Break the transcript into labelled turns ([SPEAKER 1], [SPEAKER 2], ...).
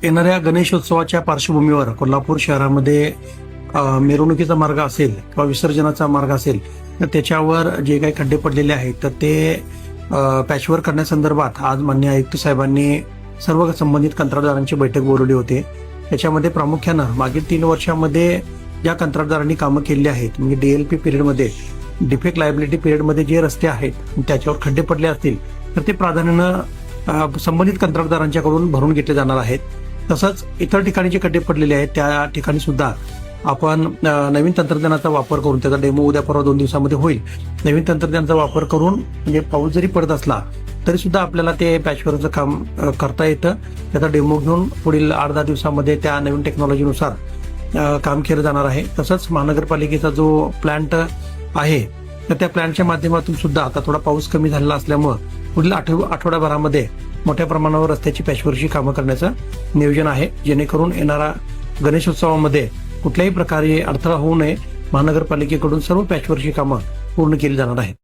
[SPEAKER 1] येणाऱ्या गणेशोत्सवाच्या पार्श्वभूमीवर कोल्हापूर शहरामध्ये मिरवणुकीचा मार्ग असेल किंवा विसर्जनाचा मार्ग असेल तर त्याच्यावर जे काही खड्डे पडलेले आहेत तर ते पॅचवर्क करण्यासंदर्भात आज माननीय आयुक्त साहेबांनी सर्व संबंधित कंत्राटदारांची बैठक बोलवली होती. त्याच्यामध्ये प्रामुख्यानं मागील 3 वर्षांमध्ये ज्या कंत्राटदारांनी कामं केली आहेत म्हणजे DLP पिरियडमध्ये डिफेक्ट लायबिलिटी पिरियडमध्ये जे रस्ते आहेत त्याच्यावर खड्डे पडले असतील तर ते प्राधान्यानं संबंधित कंत्राटदारांच्याकडून भरून घेतले जाणार आहेत. तसंच इतर ठिकाणी जे खड्डे पडलेले आहेत त्या ठिकाणी सुद्धा आपण नवीन तंत्रज्ञानाचा वापर करून त्याचा डेमो उद्या परवा 2 दिवसामध्ये होईल. नवीन तंत्रज्ञानाचा वापर करून म्हणजे पाऊस जरी पडत असला तरी सुद्धा आपल्याला ते पॅचवर्कचं काम करता येतं. त्याचा डेमो घेऊन पुढील 8-10 दिवसामध्ये त्या नवीन टेक्नॉलॉजीनुसार काम केलं जाणार आहे. तसंच महानगरपालिकेचा जो प्लांट आहे तर त्या प्लांटच्या माध्यमातून सुद्धा आता थोडा पाऊस कमी झालेला असल्यामुळं पुढील आठवड्याभरामध्ये मोठ्या प्रमाणावर रस्त्याची पॅचवर्कची कामं करण्याचं नियोजन आहे, जेणेकरून येणारा गणेशोत्सवामध्ये कुठल्याही प्रकारे अडथळा होऊ नये. महानगरपालिकेकडून सर्व पॅचवर्कची कामं पूर्ण केली जाणार आहेत.